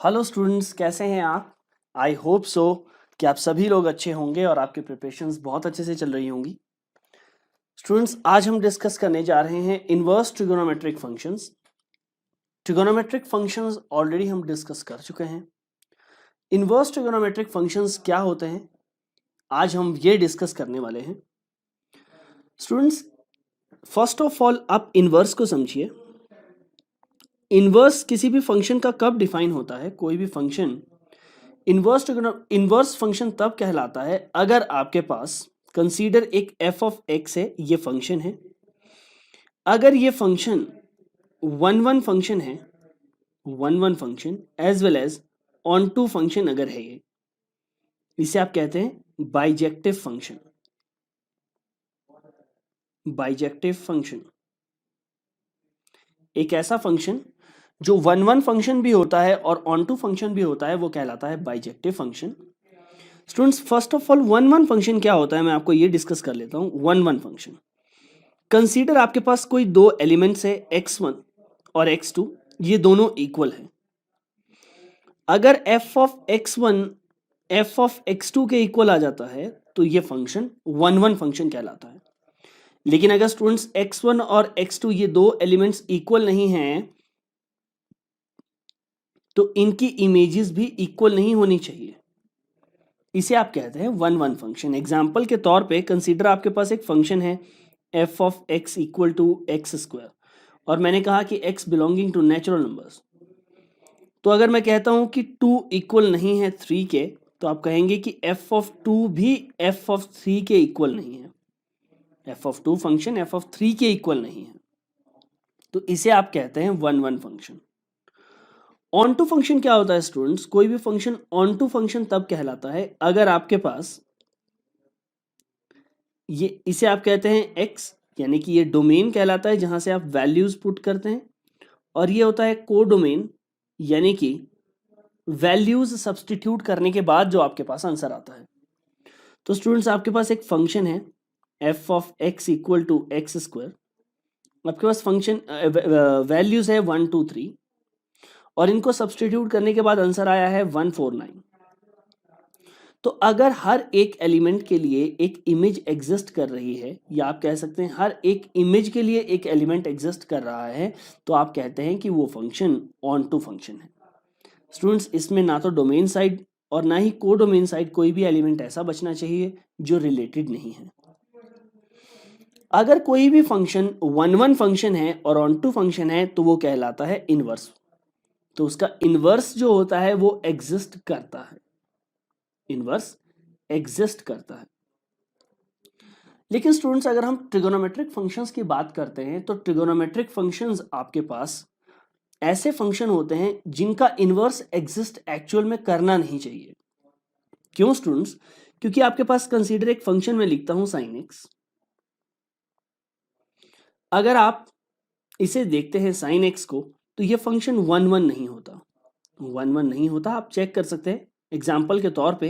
Hello students, कैसे हैं आप? आई होप सो कि आप सभी लोग अच्छे होंगे और आपके प्रिपरेशंस बहुत अच्छे से चल रही होंगी। स्टूडेंट्स, आज हम डिस्कस करने जा रहे हैं inverse trigonometric functions. Trigonometric functions already हम डिस्कस कर चुके हैं। इनवर्स ट्रिगोनोमेट्रिक फंक्शंस क्या होते हैं, आज हम ये डिस्कस करने वाले हैं। स्टूडेंट्स, फर्स्ट ऑफ ऑल आप इनवर्स को समझिए। इनवर्स किसी भी फंक्शन का कब डिफाइन होता है? कोई भी फंक्शन इनवर्स फंक्शन तब कहलाता है अगर आपके पास कंसीडर एक एफ ऑफ एक्स है, ये फंक्शन है। अगर ये फंक्शन वन वन फंक्शन है, one one function as well as onto function अगर है, ये इसे आप कहते हैं बाइजेक्टिव फंक्शन। बाइजेक्टिव फंक्शन एक ऐसा फंक्शन जो वन वन फंक्शन भी होता है और ऑन टू फंक्शन भी होता है, वो कहलाता है bijective function. Students, first of all one one function क्या होता है मैं आपको ये डिस्कस कर लेता हूं। वन वन फंक्शन, कंसीडर आपके पास कोई दो एलिमेंट्स है x1 और x2, ये दोनों इक्वल है। अगर f of x1 f of x2 के इक्वल आ जाता है तो ये फंक्शन वन वन फंक्शन कहलाता है। लेकिन अगर स्टूडेंट्स x1 और x2 ये दो एलिमेंट्स इक्वल नहीं हैं तो इनकी इमेजेस भी इक्वल नहीं होनी चाहिए, इसे आप कहते हैं वन वन फंक्शन। एग्जाम्पल के तौर पे कंसीडर आपके पास एक फंक्शन है f of x equal to X square, और मैंने कहा कि x belonging to natural numbers. तो अगर मैं कहता हूं कि 2 इक्वल नहीं है 3 के, तो आप कहेंगे कि f ऑफ 2 भी f ऑफ 3 के इक्वल नहीं है। f of 2 function f of 3 के इक्वल नहीं है, तो इसे आप कहते हैं one one function. Onto function क्या होता है स्टूडेंट्स? कोई भी फंक्शन ऑन टू फंक्शन तब कहलाता है अगर आपके पास ये, इसे आप कहते हैं x, यानी कि ये डोमेन कहलाता है जहां से आप वैल्यूज पुट करते हैं, और ये होता है को डोमेन, यानी कि वैल्यूज सब्सटीट्यूट करने के बाद जो आपके पास आंसर आता है। तो स्टूडेंट्स, आपके पास एक फंक्शन है f of x equal to X square, आपके पास फंक्शन वैल्यूज है 1 2 3, और इनको सब्सटीट्यूट करने के बाद आंसर आया है 149। तो अगर हर एक एलिमेंट के लिए एक इमेज एग्जिस्ट कर रही है, या आप कह सकते हैं हर एक इमेज के लिए एक एलिमेंट एग्जिस्ट कर रहा है, तो आप कहते हैं कि वो फंक्शन ऑन टू फंक्शन है। स्टूडेंट्स, इसमें ना तो डोमेन साइड और ना ही को डोमेन साइड कोई भी एलिमेंट ऐसा बचना चाहिए जो रिलेटेड नहीं है। अगर कोई भी फंक्शन वन वन फंक्शन है और ऑन टू फंक्शन है तो वो कहलाता है इनवर्स। तो उसका इनवर्स जो होता है वो एग्जिस्ट करता है, इनवर्स एग्जिस्ट करता है। लेकिन स्टूडेंट्स, अगर हम ट्रिगोनोमेट्रिक फंक्शंस की बात करते हैं तो ट्रिगोनोमेट्रिक फंक्शंस आपके पास ऐसे फंक्शन होते हैं जिनका इनवर्स एग्जिस्ट एक्चुअल में करना नहीं चाहिए। क्यों स्टूडेंट्स? क्योंकि आपके पास कंसीडर एक फंक्शन में लिखता हूं sin x। अगर आप इसे देखते हैं sin x को, तो ये फंक्शन वन वन नहीं होता, वन वन नहीं होता। आप चेक कर सकते हैं एग्जाम्पल के तौर पे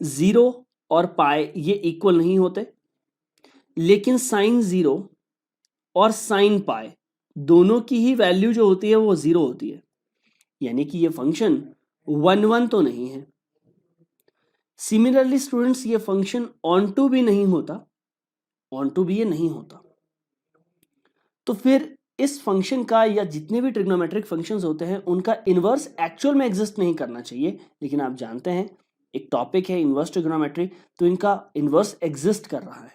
0 और पाई ये इक्वल नहीं होते, लेकिन साइन 0 और साइन पाई दोनों की ही वैल्यू जो होती है वो 0 होती है, यानी कि ये फंक्शन वन वन तो नहीं है। सिमिलरली स्टूडेंट्स, ये फंक्शन ऑन टू भी नहीं होता, ऑन टू भी ये नहीं होता। तो फिर इस फंक्शन का या जितने भी ट्रिग्नोमेट्रिक फंक्शंस होते हैं उनका इनवर्स एक्चुअल में एग्जिस्ट नहीं करना चाहिए। लेकिन आप जानते हैं एक टॉपिक है इनवर्स ट्रिग्नोमेट्री, तो इनका इनवर्स एग्जिस्ट कर रहा है।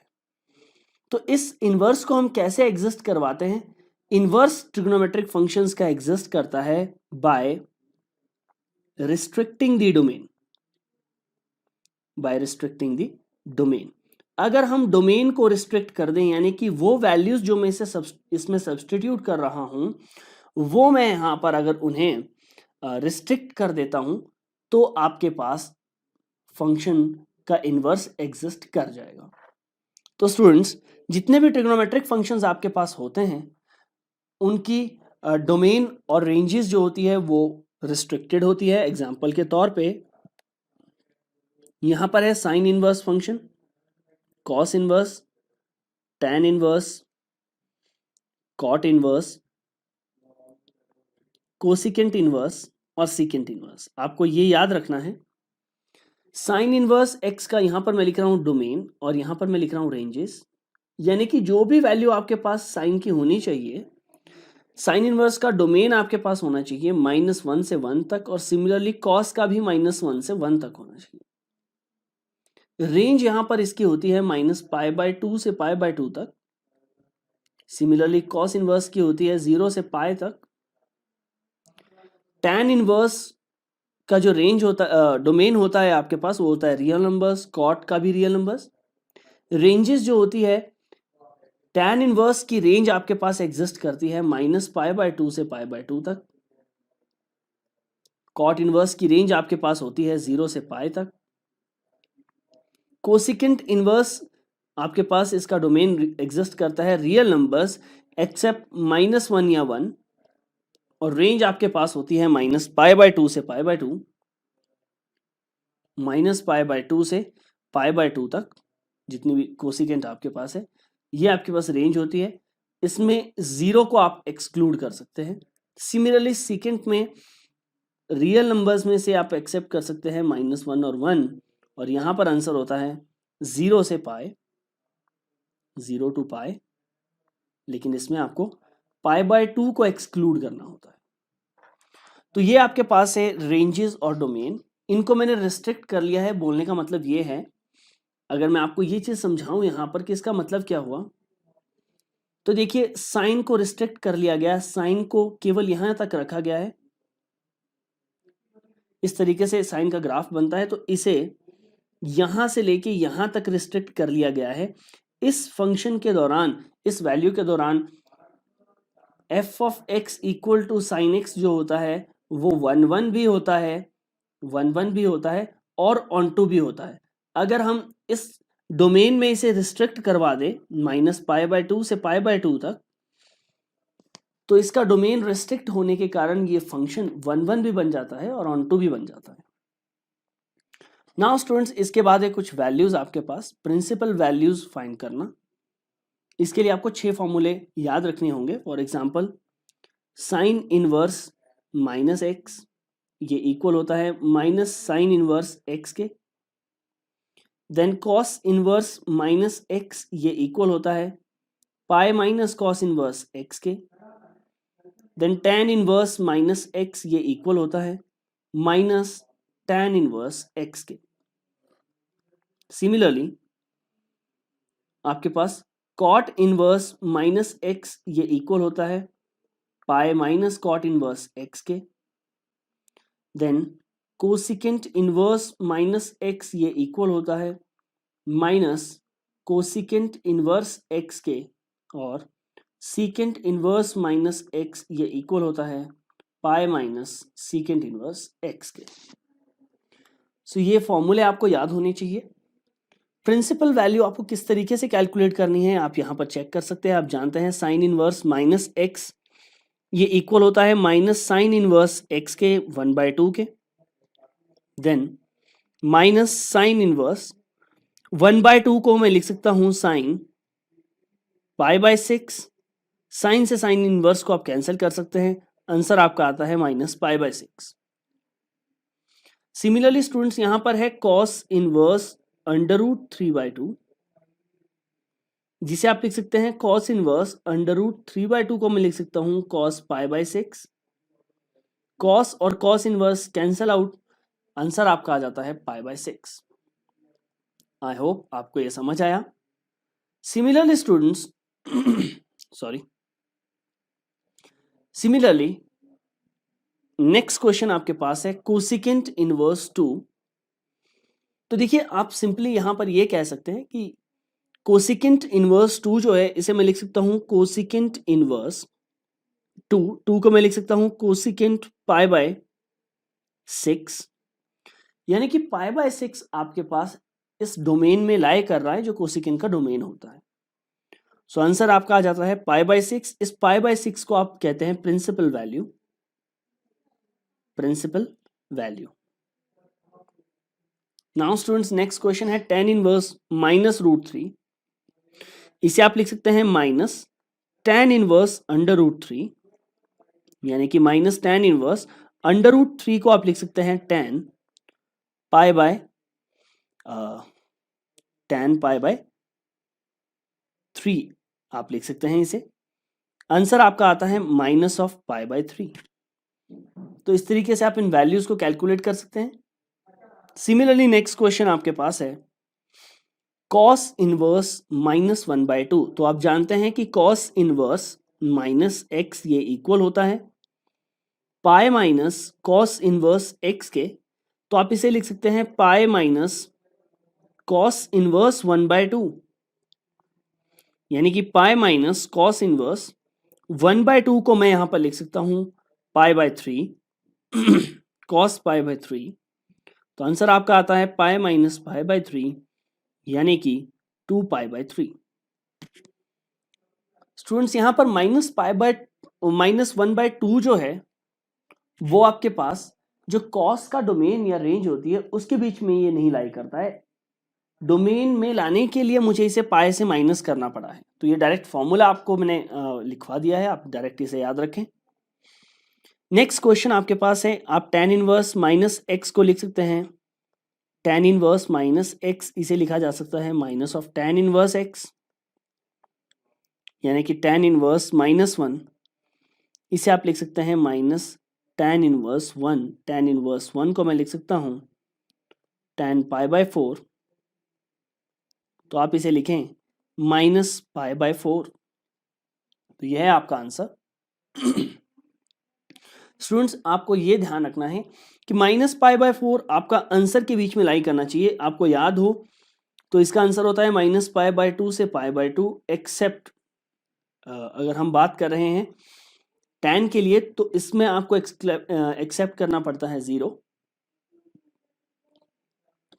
तो इस इनवर्स को हम कैसे एग्जिस्ट करवाते हैं? इनवर्स ट्रिग्नोमेट्रिक फंक्शंस का एग्जिस्ट करता है by restricting the domain, by restricting the domain. अगर हम डोमेन को रिस्ट्रिक्ट कर दें, यानी कि वो वैल्यूज जो मैं इसमें सब्सटीट्यूट कर रहा हूं वो मैं यहां पर अगर उन्हें रिस्ट्रिक्ट कर देता हूं, तो आपके पास फंक्शन का इनवर्स एग्जिस्ट कर जाएगा। तो स्टूडेंट्स, जितने भी ट्रिग्नोमेट्रिक फंक्शंस आपके पास होते हैं उनकी डोमेन और रेंजेस जो होती है वो रिस्ट्रिक्टेड होती है। एग्जांपल के तौर पे यहां पर है sine inverse function, cos inverse, tan inverse, cot inverse, cosecant inverse और सीकेंट इनवर्स। आपको ये याद रखना है, साइन इनवर्स एक्स का यहां पर मैं लिख रहा हूं डोमेन और यहां पर मैं लिख रहा हूं रेंजेस, यानी कि जो भी वैल्यू आपके पास साइन की होनी चाहिए, साइन इनवर्स का डोमेन आपके पास होना चाहिए -1 से 1 तक, और सिमिलरली कॉस का भी -1 से 1 तक होना चाहिए। रेंज यहां पर इसकी होती है -π/2 से π/2 तक। सिमिलरली कॉस इनवर्स की होती है 0 से π तक। टैन इनवर्स का जो रेंज होता डोमेन होता है आपके पास, वो होता है रियल नंबर्स, कॉट का भी रियल नंबर्स। रेंजेस जो होती है, टैन इनवर्स की रेंज आपके पास एग्जिस्ट करती है -π/2 से π/2 तक। कॉट इनवर्स की रेंज आपके पास होती है 0 से π तक। कोसिकेंट इनवर्स आपके पास इसका डोमेन एग्जिस्ट करता है रियल नंबर्स एक्सेप्ट -1 या 1, और रेंज आपके पास होती है -π/2 से π/2, -π/2 से π/2 तक, जितनी भी कोसिकेंट आपके पास है ये आपके पास रेंज होती है। इसमें 0 को आप एक्सक्लूड कर सकते हैं। सिमिलरली सीकेंट में रियल नंबर्स में से आप एक्सेप्ट कर सकते हैं -1 और 1, और यहां पर आंसर होता है 0 से π, 0 to π, लेकिन इसमें आपको π/2 को एक्सक्लूड करना होता है। तो ये आपके पास है रेंजेस और डोमेन। इनको मैंने रिस्ट्रिक्ट कर लिया है। बोलने का मतलब ये है, अगर मैं आपको ये चीज समझाऊं यहां पर कि इसका मतलब क्या हुआ, तो देखिए साइन को रिस्ट्रिक्ट कर लिया गया, साइन को केवल यहां तक रखा गया है। इस तरीके से साइन का ग्राफ बनता है, तो इसे यहां से लेके यहां तक रिस्ट्रिक्ट कर लिया गया है। इस फंक्शन के दौरान, इस वैल्यू के दौरान f of x equal to sine X जो होता है वो 1 भी होता है, 1 भी होता है, और ऑन टू भी होता है। अगर हम इस डोमेन में इसे रिस्ट्रिक्ट करवा दे -π/2 से π/2 तक, तो इसका डोमेन रिस्ट्रिक्ट होने के कारण ये फंक्शन 1 भी बन जाता है और ऑन टू भी बन जाता है। नाउ स्टूडेंट्स, इसके बाद है कुछ वैल्यूज आपके पास, प्रिंसिपल वैल्यूज फाइंड करना। इसके लिए आपको 6 फॉर्मूले याद रखने होंगे। For example, sign inverse -x ये इक्वल होता है माइनस साइन इनवर्स x के। देन कॉस इनवर्स -x ये इक्वल होता है pi minus cos inverse x के। देन tan इनवर्स -x ये इक्वल होता है माइनस tan इनवर्स x के। सिमिलरली आपके पास cot इनवर्स -x ये इक्वल होता है pi minus cot inverse x के। देन कोसिकेंट इनवर्स -x ये इक्वल होता है माइनस कोसिकेंट इनवर्स x के, और सीकेंट इनवर्स -x ये इक्वल होता है pi minus secant inverse x के। सो ये फॉर्मूले आपको याद होने चाहिए। प्रिंसिपल वैल्यू आपको किस तरीके से कैलकुलेट करनी है आप यहाँ पर चेक कर सकते हैं। आप जानते हैं साइन इनवर्स -x ये इक्वल होता है माइनस साइन इनवर्स x के 1/2 के। देन माइनस साइन इनवर्स 1/2 को मैं लिख सकता हूं साइन π/6। साइन से साइन इनवर्स को आप कैंसिल कर सकते हैं, आंसर आपका आता है -π/6। सिमिलरली स्टूडेंट्स, यहां पर है कॉस इनवर्स √3/2, जिसे आप लिख सकते हैं कॉस इनवर्स √3/2 को मैं लिख सकता हूं कॉस π/6। कॉस और cos inverse cancel out, answer आपका आ जाता है π/6। आई होप आपको यह समझ आया। Similarly students similarly next question आपके पास है कोसिकेंट इनवर्स 2। तो देखिए आप सिंपली यहां पर यह कह सकते हैं कि कोसिकेंट इनवर्स 2 जो है इसे मैं लिख सकता हूं कोसिकेंट इनवर्स 2 को मैं लिख सकता हूं कोसिकेंट π/6, यानी कि π/6 आपके पास इस डोमेन में लाई कर रहा है जो कोसिकेंट का डोमेन होता है। सो आंसर आपका आ जाता है π/6। इस π/6 को आप कहते हैं principal value, principal value. Now students, next question है tan इनवर्स -√3। इसे आप लिख सकते हैं माइनस tan इनवर्स √3, यानी कि माइनस tan इनवर्स √3 को आप लिख सकते हैं tan पाई बाय 3 आप लिख सकते हैं इसे। आंसर आपका आता है -π/3। तो इस तरीके से आप इन वैल्यूज को कैलकुलेट कर सकते हैं। सिमिलरली नेक्स्ट क्वेश्चन आपके पास है cos इनवर्स -1/2। तो आप जानते हैं कि cos इनवर्स -x ये इक्वल होता है पाई माइनस cos इनवर्स x के। तो आप इसे लिख सकते हैं पाई माइनस cos इनवर्स 1/2, यानी कि पाई माइनस cos इनवर्स 1/2 को मैं यहां पर लिख सकता हूं π/3 cos π/3। तो आंसर आपका आता है पाई माइनस π/3 यानी कि 2π/3। स्टूडेंट्स यहां पर -1/2 जो है वो आपके पास जो कॉस का डोमेन या रेंज होती है उसके बीच में ये नहीं लाई करता है। डोमेन में लाने के लिए मुझे इसे पाई से माइनस करना पड़ा है। तो ये डायरेक्ट फॉर्मूला आपको मैंने लिखवा दिया है, आप डायरेक्ट इसे याद रखें। नेक्स्ट क्वेश्चन आपके पास है, आप tan इनवर्स -x को लिख सकते हैं। tan इनवर्स -x इसे लिखा जा सकता है minus of tan inverse x, यानी कि tan इनवर्स -1 इसे आप लिख सकते हैं minus tan inverse 1। tan inverse 1 को मैं लिख सकता हूं tan π/4। तो आप इसे लिखें -π/4। तो यह है आपका आंसर। स्टूडेंट्स आपको यह ध्यान रखना है कि -π/4 आपका आंसर के बीच में लाई करना चाहिए। आपको याद हो तो इसका आंसर होता है -π/2 से π/2 एक्सेप्ट अगर हम बात कर रहे हैं tan के लिए तो इसमें आपको एक्सेप्ट करना पड़ता है 0।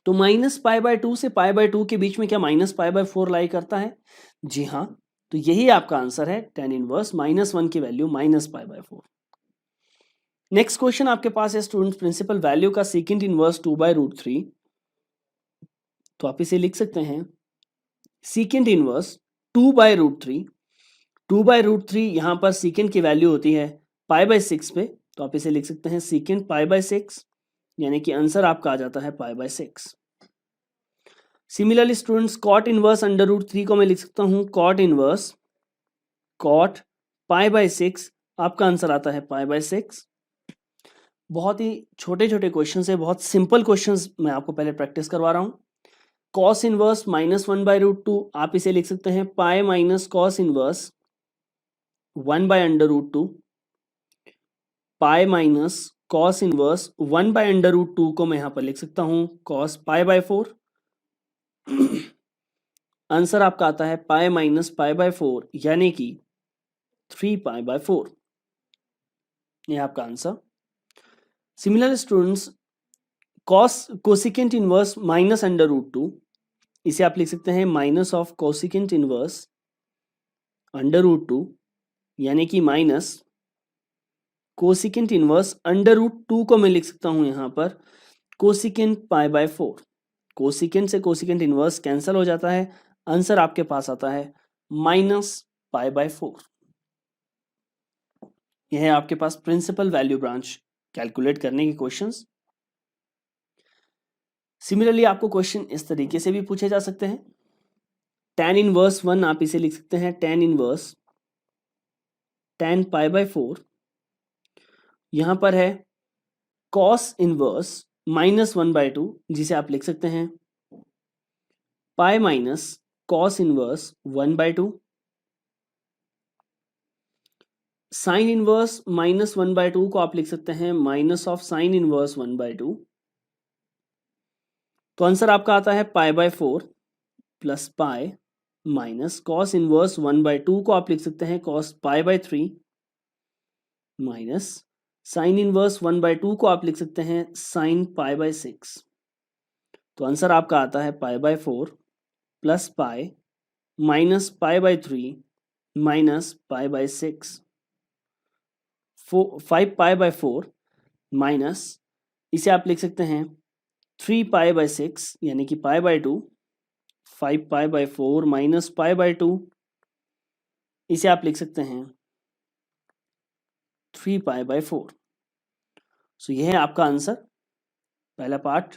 तो -π/2 से π/2 के बीच में क्या -π/4 लाई करता है? जी हाँ, तो यही आपका आंसर है tan इनवर्स -1 की वैल्यू -π/4। नेक्स्ट क्वेश्चन आपके पास है स्टूडेंट्स प्रिंसिपल वैल्यू का सेकेंड इनवर्स 2/√3। तो आप इसे लिख सकते हैं सेकेंड इनवर्स 2/√3। 2/√3 यहां पर सेकेंड की वैल्यू होती है π/6 पे। तो आप इसे लिख सकते हैं सेकेंड π/6, यानी कि आंसर आपका आ जाता है π/6। सिमिलरली स्टूडेंट्स cot इनवर्स √3 को मैं लिख सकता हूं cot इनवर्स cot π/6, आपका आंसर आता है π/6। बहुत ही छोटे छोटे क्वेश्चन है, बहुत सिंपल क्वेश्चंस मैं आपको पहले प्रैक्टिस करवा रहा हूं। cos इनवर्स -1/√2 आप इसे लिख सकते हैं पाई माइनस cos इनवर्स 1/√2। पाई माइनस cos इनवर्स 1/√2 को मैं यहां पर लिख सकता हूं cos π/4। आंसर आपका आता है पाई माइनस π/4 यानी कि 3π/4। यह आपका answer. Similar students cosecant inverse -√2 इसे आप लिख सकते हैं माइनस ऑफ कोसिकेंट इनवर्स √2, यानी कि माइनस कोसिकेंट इनवर्स √2 को मैं लिख सकता हूं यहां पर कोसिकेंट π/4। कोसिकेंट से कोसिकेंट इनवर्स कैंसिल हो जाता है, आंसर आपके पास आता है -π/4। यह है आपके पास प्रिंसिपल वैल्यू ब्रांच कैलकुलेट करने के क्वेश्चंस। सिमिलरली आपको क्वेश्चन इस तरीके से भी पूछे जा सकते हैं। tan इनवर्स 1 आप इसे लिख सकते हैं tan इनवर्स tan π/4। यहां पर है cos इनवर्स -1/2 जिसे आप लिख सकते हैं pi minus cos inverse 1/2। Sine inverse -1/2 को आप लिख सकते हैं माइनस ऑफ साइन इनवर्स 1/2। तो आंसर आपका आता है π/4 plus pi minus cos inverse 1/2 को आप लिख सकते हैं cos π/3 माइनस साइन इनवर्स 1/2 को आप लिख सकते हैं साइन π/6। तो आंसर आपका आता है π/4 plus pi minus π/3 minus π/6। 5π/4 minus इसे आप लिख सकते हैं 3π/6 यानी कि π/2। 5π/4 माइनस π/2 इसे आप लिख सकते हैं 3π/4। सो यह है आपका आंसर। पहला पार्ट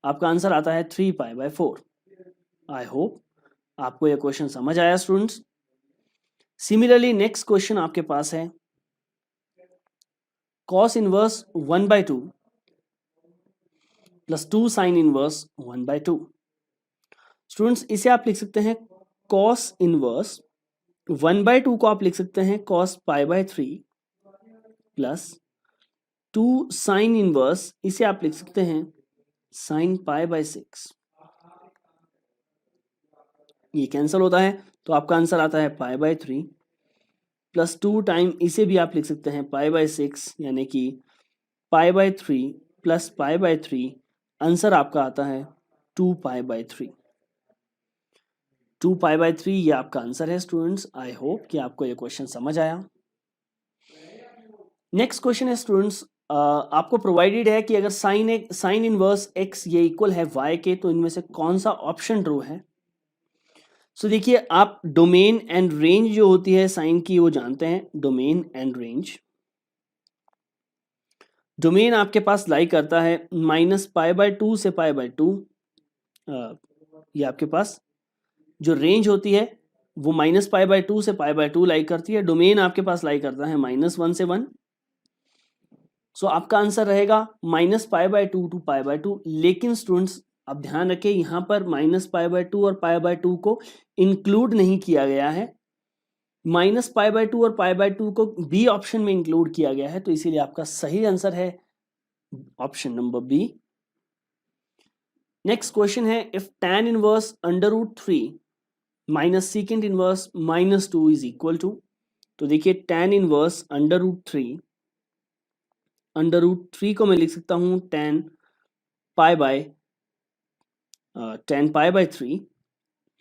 आपका आंसर आता है 3π/4। आई होप आपको यह क्वेश्चन समझ आया स्टूडेंट्स। सिमिलरली नेक्स्ट क्वेश्चन आपके पास है cos inverse 1/2 plus 2 sign inverse 1/2। Students इसे आप लिख सकते हैं cos इनवर्स 1/2 को आप लिख सकते हैं cos π/3 प्लस 2 साइन इनवर्स, इसे आप लिख सकते हैं sin π/6। ये कैंसिल होता है तो आपका आंसर आता है π/3 प्लस 2 टाइम, इसे भी आप लिख सकते हैं π/6, यानी कि π/3 प्लस π/3। आंसर आपका आता है 2π/3। 2π/3 ये आपका आंसर है स्टूडेंट्स। आई होप कि आपको ये क्वेश्चन समझ आया। नेक्स्ट क्वेश्चन है स्टूडेंट्स, आपको प्रोवाइडेड है कि अगर साइन इनवर्स x ये इक्वल है y के, तो इनमें से कौन सा ऑप्शन ट्रू है। सो देखिए, आप डोमेन एंड रेंज जो होती है साइन की वो जानते हैं, डोमेन एंड रेंज। डोमेन आपके पास लाई करता है -π/2 से π/2। ये आपके पास जो रेंज होती है वो -π/2 से π/2 लाई करती है। डोमेन आपके पास लाई करता है -1 से 1। सो आपका आंसर रहेगा -π/2 टू π/2। लेकिन स्टूडेंट्स आप ध्यान रखें, यहाँ पर -π/2 और π/2 को इंक्लूड नहीं किया गया है। -π/2 और π/2 को बी ऑप्शन में इंक्लूड किया गया है, तो इसीलिए आपका सही आंसर है option number B. Next question है, if tan inverse √3 minus second inverse -2 is equal to. तो देखिए tan इनवर्स √3 को मैं लिख सकता हूं tan π/3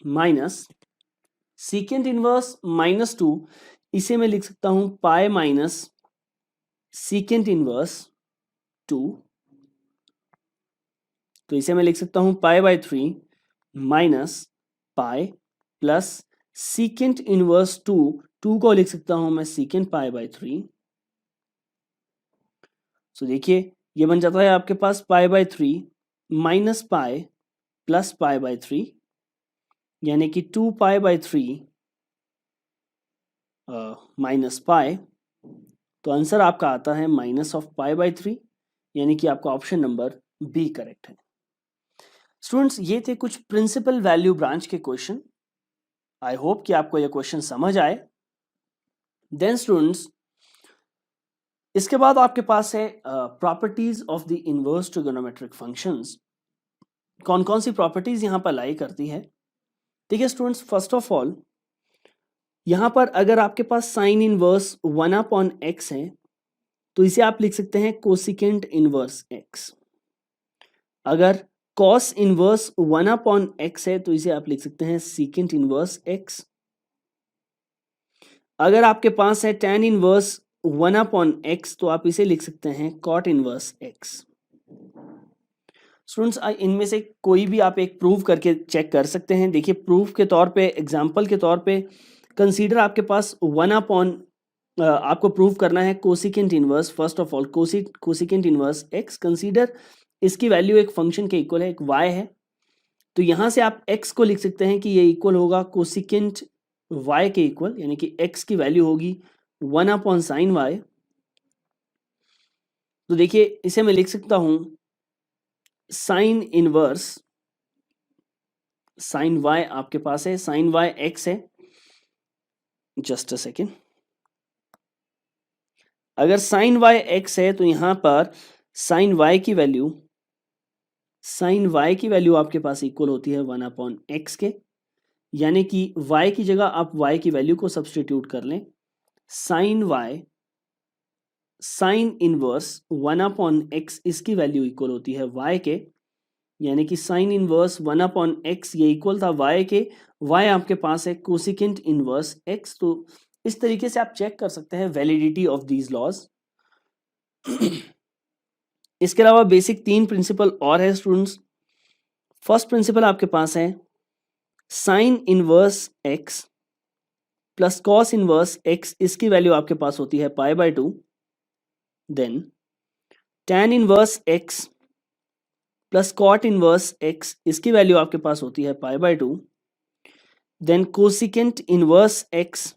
माइनस सेकेंड इनवर्स -2, इसे मैं लिख सकता हूं पाई माइनस सेकेंड इनवर्स 2। तो इसे मैं लिख सकता हूं π/3 minus pi plus second inverse 2 को लिख सकता हूं मैं सेकेंड π/3। सो देखिए ये बन जाता है आपके पास π/3 माइनस पाई प्लस π/3, यानी कि 2π/3 माइनस पाई। तो आंसर आपका आता है -π/3, यानी कि आपका ऑप्शन नंबर बी करेक्ट है। स्टूडेंट्स ये थे कुछ प्रिंसिपल वैल्यू ब्रांच के क्वेश्चन। आई होप कि आपको ये क्वेश्चन समझ आए। देन स्टूडेंट्स इसके बाद आपके पास है properties of the inverse trigonometric functions. कौन कौन सी प्रॉपर्टीज यहां पर लाई करती है। देखिए स्टूडेंट्स, फर्स्ट ऑफ ऑल यहां पर अगर आपके पास साइन इनवर्स 1/x है, तो इसे आप लिख सकते हैं कोसिकेंट इनवर्स x। अगर cos इनवर्स 1/x है, तो इसे आप लिख सकते हैं सीकेंट इनवर्स x। अगर आपके पास है tan इनवर्स 1/x, तो आप इसे लिख सकते हैं cot इनवर्स x। स्टूडेंट्स इनमें से कोई भी आप एक प्रूव करके चेक कर सकते हैं। देखिए प्रूफ के तौर पे, एग्जांपल के तौर पे कंसीडर आपके पास आपको प्रूव करना है cosecant inverse. First of all cosecant inverse x, consider इसकी वैल्यू एक फंक्शन के इक्वल है, एक y है। तो यहां से आप x को लिख सकते हैं कि ये इक्वल होगा कोसिकेंट y के इक्वल, यानी कि x की वैल्यू होगी 1/sin y। तो देखिए इसे मैं लिख सकता हूं साइन इनवर्स साइन y आपके पास है, साइन y x है। जस्ट अ सेकेंड, अगर साइन y x है तो यहां पर साइन y की वैल्यू आपके पास इक्वल होती है 1/x के, यानी कि y की जगह आप y की वैल्यू को सब्सटीट्यूट कर लें। साइन इनवर्स 1/x, इसकी वैल्यू इक्वल होती है y के, यानी कि साइन इनवर्स 1/x ये इक्वल था y के। y आपके पास है कोसिकेंट इनवर्स x। तो इस तरीके से आप चेक कर सकते हैं वैलिडिटी ऑफ दीज लॉज। इसके अलावा बेसिक 3 प्रिंसिपल और है स्टूडेंट्स। फर्स्ट प्रिंसिपल आपके पास है sine inverse x plus cos inverse x, इसकी वैल्यू आपके पास होती है π/2। Then tan inverse x plus cot inverse x, इसकी वैल्यू आपके पास होती है π/2। Then cosecant inverse x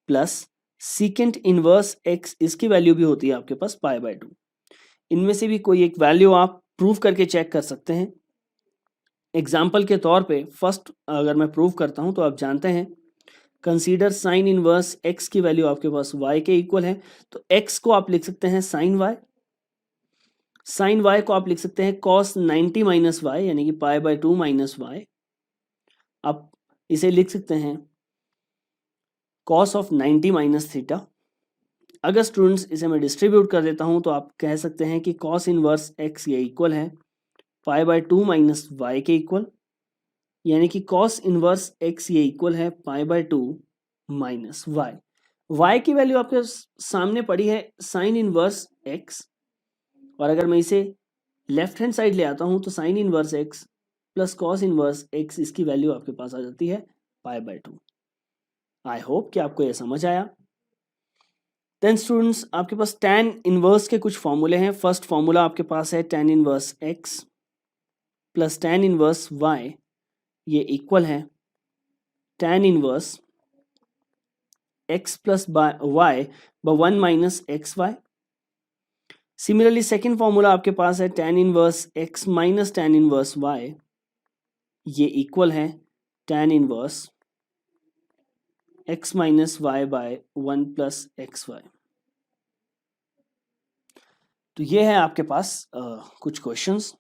plus secant inverse x, इसकी वैल्यू भी होती है आपके पास π/2। इनमें से भी कोई एक वैल्यू आप प्रूव करके चेक कर सकते हैं। एग्जाम्पल के तौर पे फर्स्ट अगर मैं प्रूव करता हूं तो आप जानते हैं कंसीडर साइन इनवर्स x की वैल्यू आपके पास y के इक्वल है, तो x को आप लिख सकते हैं साइन y को आप लिख सकते हैं cos 90 माइनस वाई, यानी कि π/2 माइनस वाई। आप इसे लिख सकते हैं cos ऑफ 90 माइनस थीटा। अगर स्टूडेंट्स इसे मैं डिस्ट्रीब्यूट कर देता हूं तो आप कह सकते हैं कि cos इनवर्स x ये इक्वल है π/2 माइनस वाई के इक्वल, यानी कि cos इनवर्स x ये इक्वल है π/2 माइनस वाई। y की वैल्यू आपके सामने पड़ी है साइन इनवर्स x, और अगर मैं इसे लेफ्ट हैंड साइड ले आता हूं तो sign inverse x plus cos inverse x, इसकी वैल्यू आपके पास आ जाती है π/2। आई होप कि आपको यह समझ आया। देन स्टूडेंट्स आपके पास tan इनवर्स के कुछ फॉर्मूले हैं। फर्स्ट फॉर्मूला आपके पास है tan inverse x plus tan inverse y, ये इक्वल है tan inverse x plus y by 1 minus x Y. Similarly second formula आपके पास है tan inverse x minus tan inverse y, ये इक्वल है tan inverse x minus Y by 1 plus X Y. तो ये है आपके पास कुछ क्वेश्चंस,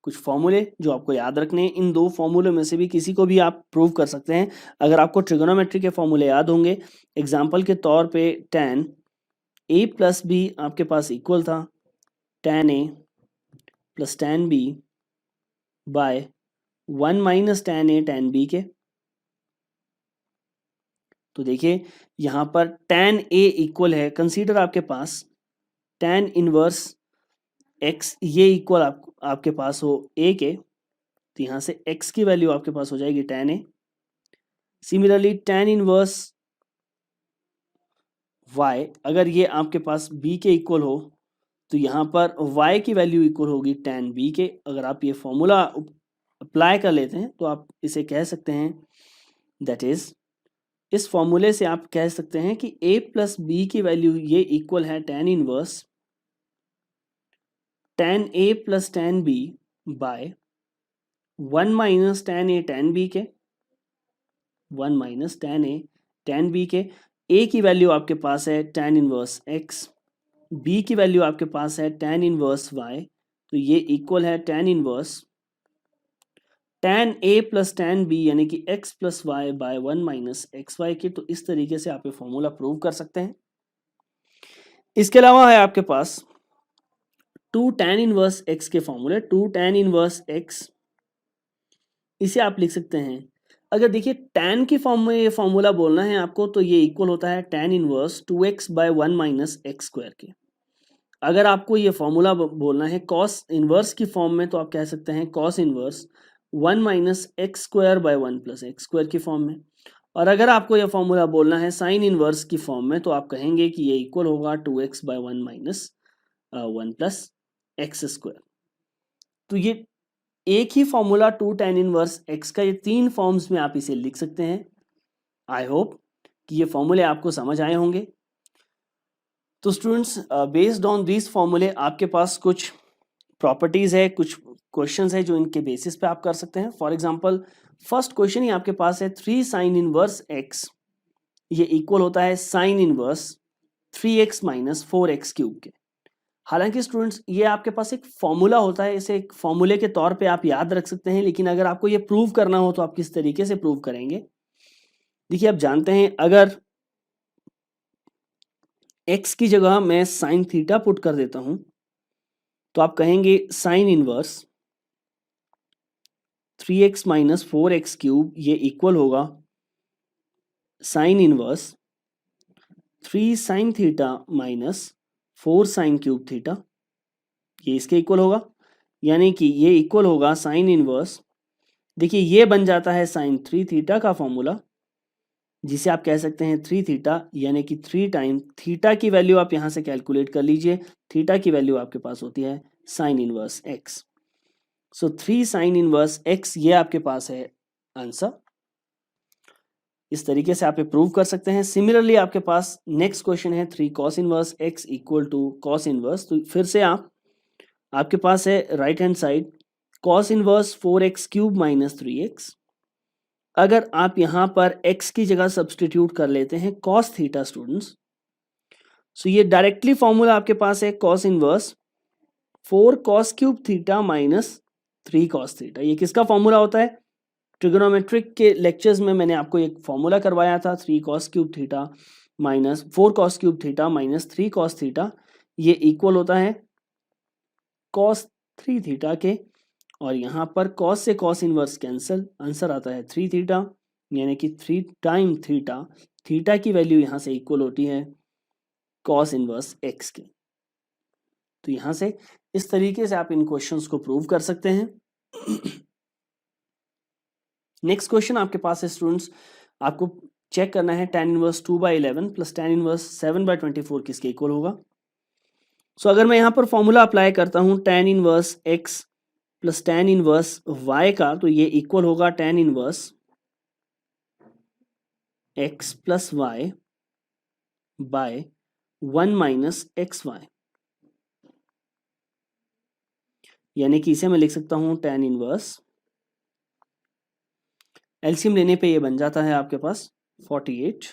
कुछ फॉर्मूले जो आपको याद रखने हैं। इन दो फॉर्मूले में से भी किसी को भी आप प्रूव कर सकते हैं। अगर आपको ट्रिगोनोमेट्री के फॉर्मूले याद होंगे, एग्जाम्पल के तौर पे tan a प्लस बी आपके पास इक्वल था tan a plus tan b by 1 minus tan a tan b के। तो देखिए यहाँ पर tan a इक्वल है, कंसीडर आपके पास tan इनवर्स x ये इक्वल आपके पास हो a के, तो यहाँ से x की वैल्यू आपके पास हो जाएगी tan a। Similarly tan inverse y, अगर ये आपके पास b के इक्वल हो तो यहाँ पर y की वैल्यू इक्वल होगी tan b के। अगर आप ये फॉर्मूला अप्लाई कर लेते हैं तो आप इसे कह सकते हैं, दैट इज इस फॉर्मूले से आप कह सकते हैं कि a प्लस बी की वैल्यू ये इक्वल है tan inverse tan a plus tan b by 1 minus tan a tan b के, 1 minus tan a tan b के। a की वैल्यू आपके पास है tan इनवर्स x, b की वैल्यू आपके पास है tan इनवर्स y, तो ये इक्वल है tan inverse tan a plus tan b, यानी कि x plus Y by 1 minus x Y के। तो इस तरीके से आप ये फॉर्मूला प्रूव कर सकते हैं। इसके अलावा है आपके पास 2 tan इनवर्स x के फॉर्मूले। 2 tan इनवर्स x, इसे आप लिख सकते हैं, अगर देखिए tan की फॉर्म में ये फॉर्मूला बोलना है आपको तो ये इक्वल होता है tan inverse 2x by 1 minus x square के। अगर आपको ये फॉर्मूला बोलना है cos इनवर्स की फॉर्म में तो आप कह सकते हैं cos inverse 1 minus x square bye 1 plus x square की फॉर्म में। और अगर आपको यह फॉर्मूला बोलना है साइन इनवर्स की फॉर्म में तो आप कहेंगे कि ये इक्वल होगा 2x by 1 minus 1 plus x square. तो ये एक ही फॉर्मूला 2 tan इनवर्स x का ये तीन फॉर्म्स में आप इसे लिख सकते हैं। आई होप कि ये फॉर्मूले आपको समझ आए होंगे। तो स्टूडेंट्स बेस्ड ऑन दिस फॉर्मूले आपके पास कुछ प्रॉपर्टीज है, कुछ क्वेश्चंस है जो इनके बेसिस पे आप कर सकते हैं। फॉर एग्जांपल फर्स्ट क्वेश्चन ही आपके पास है 3 साइन इनवर्स x, ये इक्वल होता है sine inverse 3x minus 4x cube के। हालांकि स्टूडेंट्स ये आपके पास एक फॉर्मूला होता है, इसे एक फॉर्मूले के तौर पे आप याद रख सकते हैं, लेकिन अगर आपको ये प्रूव करना हो तो आप किस तरीके से प्रूव करेंगे। देखिए आप जानते हैं अगर x की जगह मैं साइन थीटा पुट कर देता हूं तो आप कहेंगे sine inverse 3x minus 4x cube ये इक्वल होगा sine inverse 3 sine theta minus 4 sine cube theta, ये इसके इक्वल होगा। यानी कि ये इक्वल होगा साइन इनवर्स, देखिए ये बन जाता है साइन 3 थीटा का फॉर्मूला जिसे आप कह सकते हैं 3 थीटा, यानी कि 3 टाइम थीटा की वैल्यू आप यहाँ से कैलकुलेट कर लीजिए। थीटा की वैल्यू आपके पास होती है साइन इनवर्स एक्स। सो 3 साइन इनवर्स एक्स, ये आपके पास है आंसर। इस तरीके से आप ये प्रूव कर सकते हैं। सिमिलरली आपके पास नेक्स्ट क्वेश्चन है 3 cos inverse X equal to cos inverse. तो फिर से आपके पास है right hand side cos inverse 4x cube minus 3x। अगर आप यहां पर x की जगह सब्सटीट्यूट कर लेते हैं कॉस थीटा स्टूडेंट्स, सो ये डायरेक्टली फॉर्मूला आपके पास है cos inverse 4 cos cube theta minus 3 cos theta. ये किसका फॉर्मूला होता है? ट्रिगोनोमेट्रिक के लेक्चर्स में मैंने आपको एक फॉर्मूला करवाया था 3 cos cube theta minus 4 cos cube theta minus 3 cos theta, ये इक्वल होता है कॉस 3 थीटा के। और यहाँ पर कॉस से कॉस इनवर्स कैंसिल, आंसर आता है 3 थीटा, यानी कि 3 टाइम थीटा। थीटा की वैल्यू यहाँ से इक्वल होती है कॉस इनवर्स एक्स के। तो यहाँ से इस तरीके से आप इन क्वेश्चंस को प्रूव कर सकते हैं। नेक्स्ट क्वेश्चन आपके पास है स्टूडेंट्स, आपको चेक करना है tan inverse 2/11 plus tan inverse 7/24 किसके इक्वल होगा। सो अगर मैं यहाँ पर फॉर्मूला अप्लाई करता हूँ tan inverse x plus tan inverse y का, तो ये इक्वल होगा tan inverse x plus y by 1 minus x y, यानी कि इसे मैं लिख सकता हूँ tan इनवर्स, एलसीएम लेने पे ये बन जाता है आपके पास 48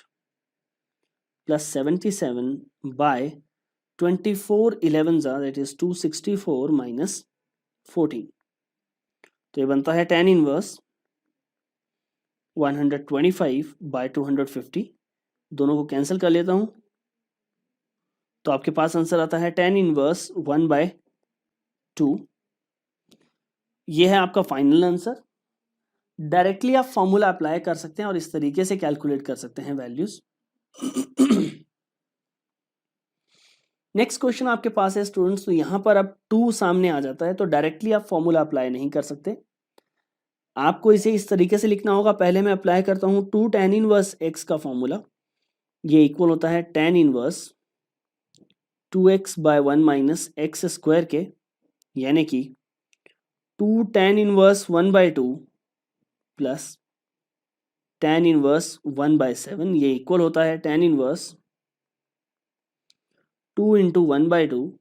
plus 77 by 24 11 that is 264 minus 14। तो ये बनता है tan इनवर्स 125 बाय 250, दोनों को कैंसिल कर लेता हूं, तो आपके पास आंसर आता है tan इनवर्स 1/2। ये है आपका फाइनल आंसर। डायरेक्टली आप फॉर्मूला अप्लाई कर सकते हैं और इस तरीके से कैलकुलेट कर सकते हैं वैल्यूज। नेक्स्ट क्वेश्चन आपके पास है स्टूडेंट्स, तो यहां पर अब 2 सामने आ जाता है, तो डायरेक्टली आप फॉर्मूला अप्लाई नहीं कर सकते, आपको इसे इस तरीके से लिखना होगा। पहले मैं अप्लाई करता हूं 2 tan इनवर्स x का फॉर्मूला, ये इक्वल होता है tan inverse 2x by 1 minus x square के, यानी कि 2 tan inverse 1/2 plus tan inverse 1/7, ये इक्वल होता है tan inverse 2 into 1/2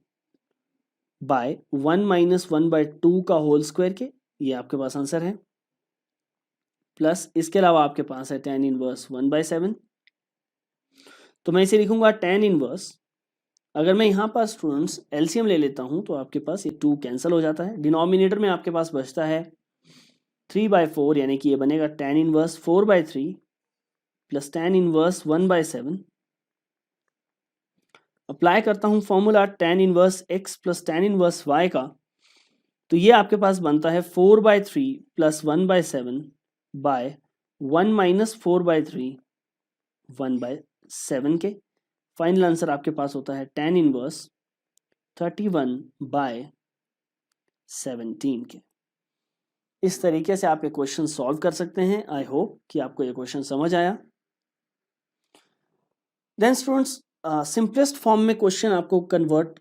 by 1 minus 1/2 का होल स्क्वायर के, ये आपके पास आंसर है। प्लस इसके अलावा आपके पास है tan इनवर्स 1/7। तो मैं इसे लिखूंगा tan इनवर्स, अगर मैं यहाँ पर स्टूडेंट्स एलसीएम ले लेता हूँ तो आपके पास ये 2 कैंसिल हो जाता है। डिनोमिनेटर में आपके पास बचता है 3/4, यानी कि ये बनेगा tan inverse 4/3 plus tan inverse 1/7। Apply करता हूँ formula tan inverse x plus tan inverse y का, तो ये आपके पास बनता है 4/3 प्लस 1/7 बाय 1 माइनस 4/3 1/7 के। फाइनल आंसर आपके पास होता है tan इनवर्स 31/17 के। इस तरीके से आप ये क्वेश्चन सॉल्व कर सकते हैं। आई होप कि आपको ये क्वेश्चन समझ आया। देन स्टूडेंट्स सिंपलेस्ट फॉर्म में क्वेश्चन आपको कन्वर्ट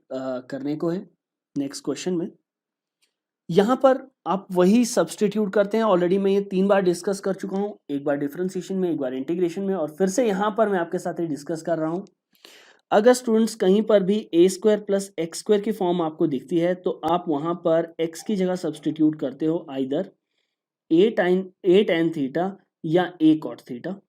करने को है। नेक्स्ट क्वेश्चन में यहाँ पर आप वही सब्सटीट्यूट करते हैं। ऑलरेडी मैं ये 3 बार डिस्कस कर चुका हूँ, एक बार डिफरेंशिएशन में, एक बार इंटीग्रेशन में, और फिर से यहाँ पर मैं आपके साथ ये डिस्कस कर रहा हूँ। अगर स्टूडेंट्स कहीं पर भी a square plus x square की फॉर्म आपको दिखती है, तो आप वहाँ पर x की जगह सब्सटीट्यूट करते हो आइदर a tan थीटा या a कॉट थीटा।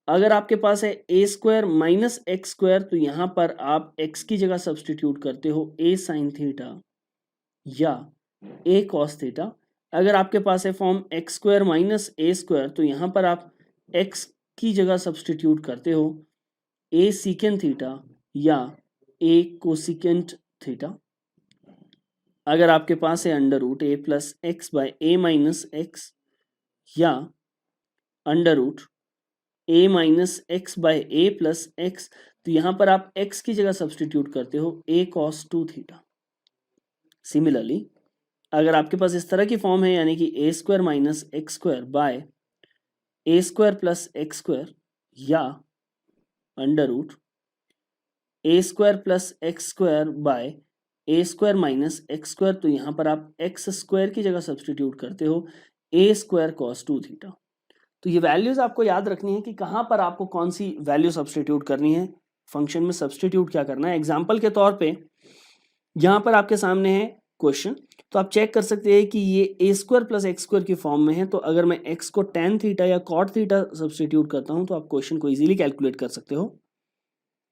अगर आपके पास है a square minus x square, तो यहाँ पर आप x की जगह सब्सटीट्यूट करते हो a साइन थीटा या a कॉस थीटा। अगर आपके पास है form x square minus a square, तो यहाँ पर आप x की जगह सब्सटीट्यूट करते हो a सीकेंट थीटा या a कोसिकेंट थीटा। अगर आपके पास है under root a plus x by a minus x या under root a minus x by a plus x, तो यहाँ पर आप x की जगह सब्सटीट्यूट करते हो a कॉस 2 थीटा। सिमिलरली अगर आपके पास इस तरह की फॉर्म है, यानी कि a square minus x square by a square plus x square या under root A square plus x square by A square minus x square, तो यहाँ पर आप एक्स स्क्वायर की जगह सब्सटीट्यूट करते हो ए स्क्वायर कॉस 2 थीटा। तो ये वैल्यूज आपको याद रखनी है कि कहाँ पर आपको कौन सी वैल्यू सब्सटीट्यूट करनी है, फंक्शन में सब्सटीट्यूट क्या करना है। एग्जाम्पल के तौर पे यहाँ पर आपके सामने है क्वेश्चन, तो आप चेक कर सकते हैं कि ये ए स्क्वायर प्लस एक्स स्क्वायर की फॉर्म में है, तो अगर मैं एक्स को टेन थीटा या कॉट थीटा सब्सटीट्यूट करता हूँ तो आप क्वेश्चन को इजीली कैलकुलेट कर सकते हो।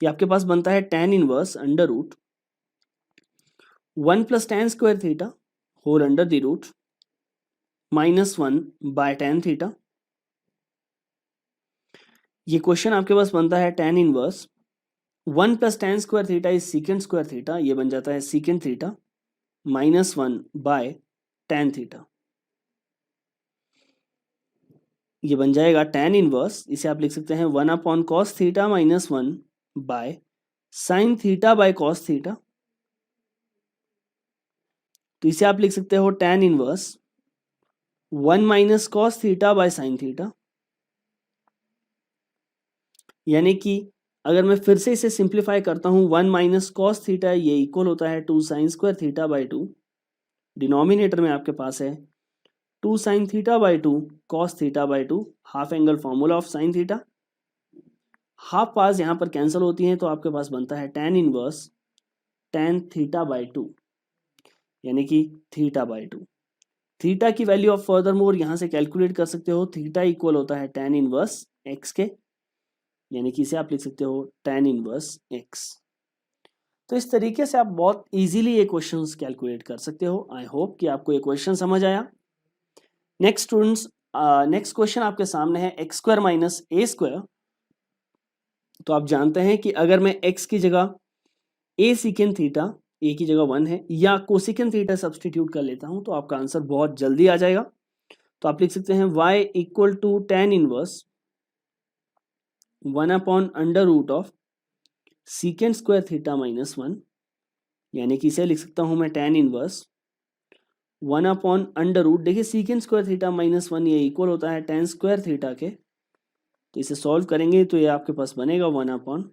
ये आपके पास बनता है tan inverse under root 1 plus tan square theta whole under the root -1 by tan theta. ये क्वेश्चन आपके पास बनता है tan inverse 1 plus tan square theta is secant square theta, ये बन जाता है secant theta -1 by tan theta. ये बन जाएगा टेन इनवर्स, इसे आप लिख सकते हैं 1 upon cos theta -1 by sine theta by cos theta. तो इसे आप लिख सकते हो ten inverse 1 minus cos theta by sine theta, यानी कि अगर मैं फिर से इसे सिंप्लीफाई करता हूं 1 माइनस कॉस थीटा ये इक्वल होता है 2 sine square theta by 2। Denominator में आपके पास है 2 sine theta by 2 cos theta by 2, half angle formula of sine theta. Half past यहाँ पर कैंसिल होती हैं तो आपके पास बनता है tan inverse tan theta by 2, यानी कि थीटा बाय 2। थीटा की वैल्यू आप फर्दर मोर यहाँ से कैलकुलेट कर सकते हो, थीटा इक्वल होता है टेन इनवर्स एक्स के, यानी कि इसे आप लिख सकते हो टेन इनवर्स एक्स। तो इस तरीके से आप बहुत इजीली ये क्वेश्चंस कैलकुलेट कर सकते हो। आई होप कि आपको ये क्वेश्चन समझ आया। नेक्स्ट स्टूडेंट्स, नेक्स्ट क्वेश्चन आपके सामने है एक्स स्क्वायर माइनस ए स्क्वायर। तो आप जानते हैं कि अगर मैं एक्स की जगह ए सीकेंड थीटा, ए की जगह 1 है, या कोसिकेंड थीटा सब्सटीट्यूट कर लेता हूं तो आपका आंसर बहुत जल्दी आ जाएगा। तो आप लिख सकते हैं y equal to tan inverse 1 upon under root of secant square theta -1, यानी कि इसे लिख सकता हूं मैं tan inverse 1 upon under root, देखिए सीकेंड स्क्वायर थीटा -1 ये इक्वल होता है टेन स्क्वायर थीटा के, तो इसे सॉल्व करेंगे तो ये आपके पास बनेगा 1 अपॉन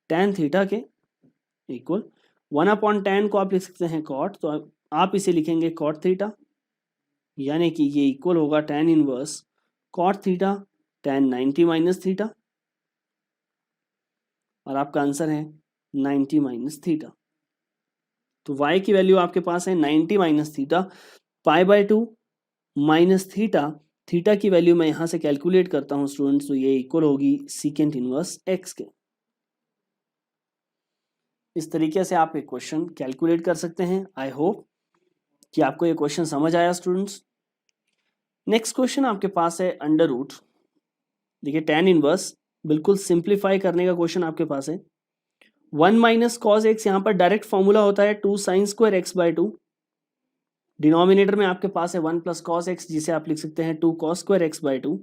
टेन थीटा के इक्वल 1 अपॉन टेन को आप लिख सकते हैं कॉट, तो आप इसे लिखेंगे कॉट थीटा, यानी कि ये इक्वल होगा tan inverse cot theta tan 90 minus theta, और आपका आंसर है 90 माइनस थीटा। तो y की वैल्यू आपके पास है 90 minus theta, pi by 2 minus theta, theta की वैल्यू मैं यहां से कैलकुलेट करता हूं स्टूडेंट्स, तो ये इक्वल होगी सीकेंट इनवर्स x के। इस तरीके से आप एक क्वेश्चन कैलकुलेट कर सकते हैं। आई होप कि आपको ये क्वेश्चन समझ आया स्टूडेंट्स। नेक्स्ट क्वेश्चन आपके पास है अंडर रूट, देखिए टेन इनवर्स बिल्कुल सिंप्लीफाई करने का क्वेश्चन आपके पास है। 1 माइनस कॉस एक्स, यहाँ पर डायरेक्ट फॉर्मूला होता है 2 sine square x by 2। Denominator में आपके पास है 1 प्लस कॉस एक्स, जिसे आप लिख सकते हैं 2 cos square x by 2।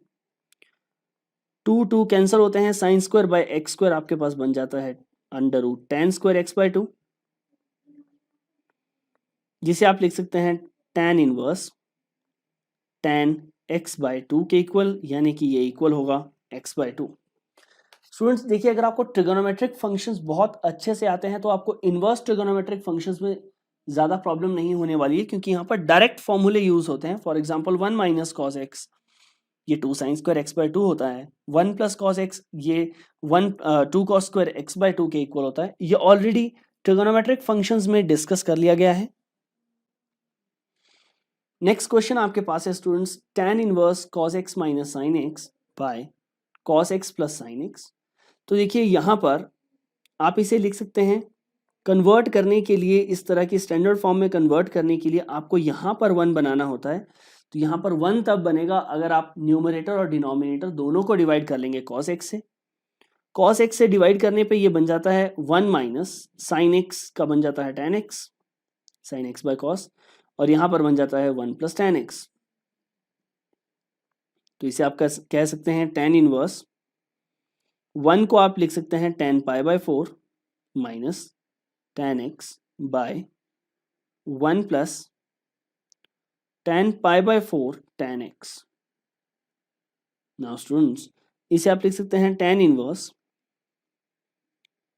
2 cancel होते हैं, sine square by x square आपके पास बन जाता है under root tan square x by 2, जिसे आप लिख सकते हैं tan inverse tan x by 2 के इक्वल, यानी कि ये इक्वल होगा एक्स बाय 2। स्टूडेंट्स देखिए, अगर आपको ट्रिगोनोमेट्रिक फंक्शंस बहुत अच्छे से आते हैं तो आपको इनवर्स ट्रिगोनोमेट्रिक फंक्शंस में ज़्यादा प्रॉब्लम नहीं होने वाली है, क्योंकि यहाँ पर डायरेक्ट फॉर्मूले यूज होते हैं। For example 1 minus cos x, ये 2 साइन स्क्वायर एक्स बाय 2 होता है। 1 प्लस कॉस एक्स, ये 2 कॉस स्क्वायर एक्स बाय 2 के इक्वल होता है। ये ऑलरेडी ट्रिगोनोमेट्रिक फंक्शंस में डिस्कस कर लिया गया है। नेक्स्ट क्वेश्चन आपके पास है students tan inverse cos x minus sine x by cos x plus sine x. तो देखिए यहाँ पर आप इसे लिख सकते हैं, कन्वर्ट करने के लिए, इस तरह की स्टैंडर्ड फॉर्म में कन्वर्ट करने के लिए आपको यहाँ पर 1 बनाना होता है। तो यहाँ पर 1 तब बनेगा अगर आप न्यूमरेटर और डिनोमिनेटर दोनों को डिवाइड कर लेंगे cos x से। cos x से डिवाइड करने पे ये बन जाता है 1 माइनस साइन एक्स का बन जाता है tan x, sign x by cos, और यहाँ पर बन जाता है 1 प्लस tan x। तो इसे आप कह सकते हैं tan इनवर्स 1 को आप लिख सकते हैं tan pi by 4 minus tan x by 1 plus tan pi by 4 tan x। Now students, इसे आप लिख सकते हैं tan इनवर्स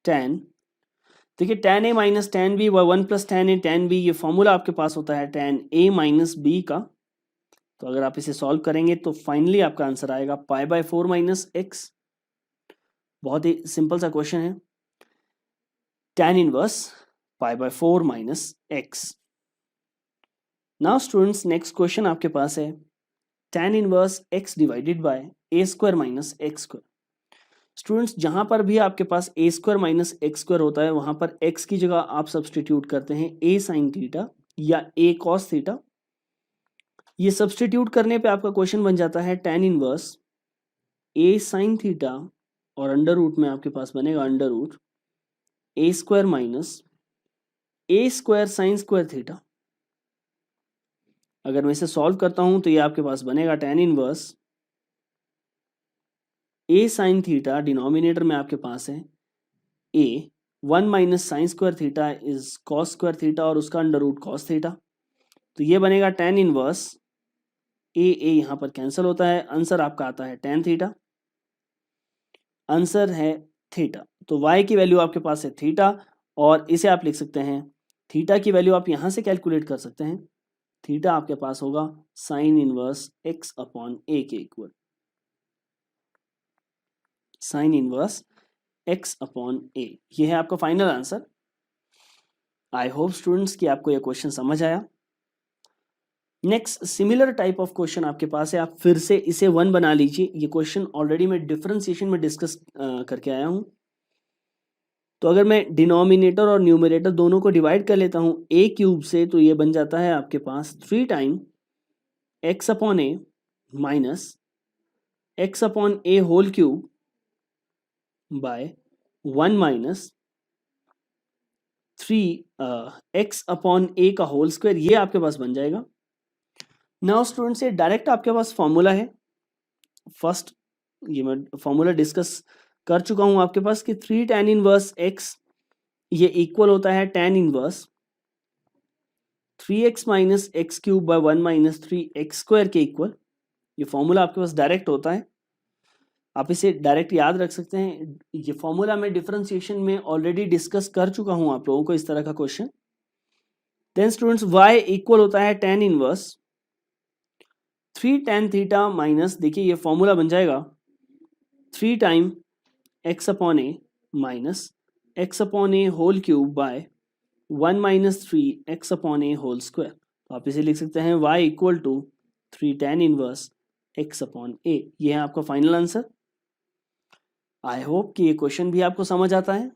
tan, देखिए tan a माइनस tan b 1 + tan a tan b, ये फॉर्मूला आपके पास होता है tan a माइनस b का। तो अगर आप इसे सॉल्व करेंगे तो फाइनली आपका आंसर आएगा π/4 माइनस x। बहुत ही सिंपल सा क्वेश्चन है, tan inverse π/4 minus x। Now students next question आपके पास है tan inverse x divided by a² minus x²। Students जहां पर भी आपके पास a² माइनस x² होता है वहां पर x की जगह आप सब्सटीट्यूट करते हैं a sin थीटा या a cos थीटा। ये सब्सटीट्यूट करने पे आपका क्वेश्चन बन जाता है tan inverse a sin theta और अंडर रूट में आपके पास बनेगा under root a² minus a² sin² theta. अगर मैं इसे सॉल्व करता हूं तो ये आपके पास बनेगा tan inverse a sin theta, denominator में आपके पास है a 1 minus sin² theta is cos² theta और उसका अंडर रूट cos थीटा। तो ये बनेगा tan इनवर्स a यहाँ पर कैंसिल होता है, आंसर आपका आता है tan थीटा, आंसर है थीटा। तो y की वैल्यू आपके पास है थीटा और इसे आप लिख सकते हैं, थीटा की वैल्यू आप यहां से कैलकुलेट कर सकते हैं। थीटा आपके पास होगा साइन इनवर्स x/a के इक्वल, साइन इनवर्स x/a। ये है आपका final answer. I hope students कि आपको यह क्वेश्चन समझ आया। Next similar type of question आपके पास है, आप फिर से इसे 1 बना लीजिए। ये क्वेश्चन ऑलरेडी मैं डिफरेंशिएशन में डिस्कस करके आया हूं। तो अगर मैं डिनोमिनेटर और न्यूमरेटर दोनों को डिवाइड कर लेता हूं a³ से, तो ये बन जाता है आपके पास 3 time x/a minus x/a whole cube by 1 minus 3 x/a का होल स्क्वायर, ये आपके पास बन जाएगा। नाउ स्टूडेंट्स ये डायरेक्ट आपके पास फॉर्मूला है, फर्स्ट ये मैं फॉर्मूला डिस्कस कर चुका हूं आपके पास कि 3 tan इनवर्स x ये इक्वल होता है tan inverse 3x minus x³ by 1 minus 3x² के इक्वल। ये फॉर्मूला आपके पास डायरेक्ट होता है, आप इसे डायरेक्ट याद रख सकते हैं। ये फॉर्मूला मैं डिफरेंशिएशन में ऑलरेडी डिस्कस कर चुका हूं आप लोगों को इस तरह का question. Then students y equal होता है tan inverse 3 tan theta minus, देखिए ये फॉर्मूला बन जाएगा 3 time x/a minus x/a whole cube by 1 minus 3x/a whole square. तो आप इसे लिख सकते हैं y equal to 3 tan inverse x/a। ये है आपका फाइनल आंसर। आई होप कि ये क्वेश्चन भी आपको समझ आता है।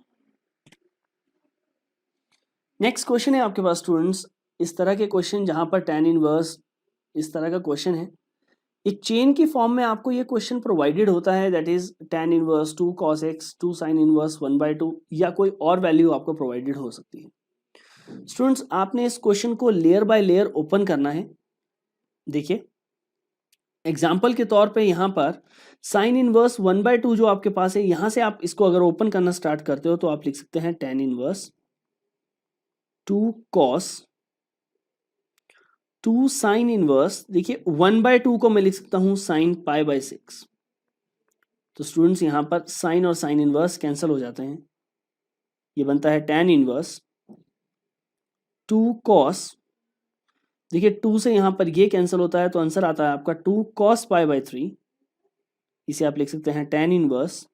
नेक्स्ट क्वेश्चन है आपके पास स्टूडेंट्स, इस तरह के क्वेश्चन जहां पर tan इनवर्स इस तरह का क्वेश्चन है, एक चेन की फॉर्म में आपको ये क्वेश्चन प्रोवाइडेड होता है, that is tan inverse 2 cos x 2 sin inverse 1/2 या कोई और वैल्यू आपको प्रोवाइडेड हो सकती है। स्टूडेंट्स आपने इस क्वेश्चन को लेयर बाय लेयर ओपन करना है। देखिए एग्जाम्पल के तौर पे यहाँ पर साइन इनवर्स 1/2 जो आपके पास है, यहां से आप इसको अगर ओपन करना स्टार्ट करते हो तो आप लिख सकते हैं tan inverse 2 cos 2 sine inverse, देखिए 1/2 को मैं लिख सकता हूं साइन π/6। तो स्टूडेंट्स यहां पर साइन और साइन इनवर्स कैंसिल हो जाते हैं, ये बनता है tan इनवर्स 2 cos, देखिए 2 से यहां पर ये कैंसिल होता है तो आंसर आता है आपका 2 cos π/3। इसे आप लिख सकते हैं tan इनवर्स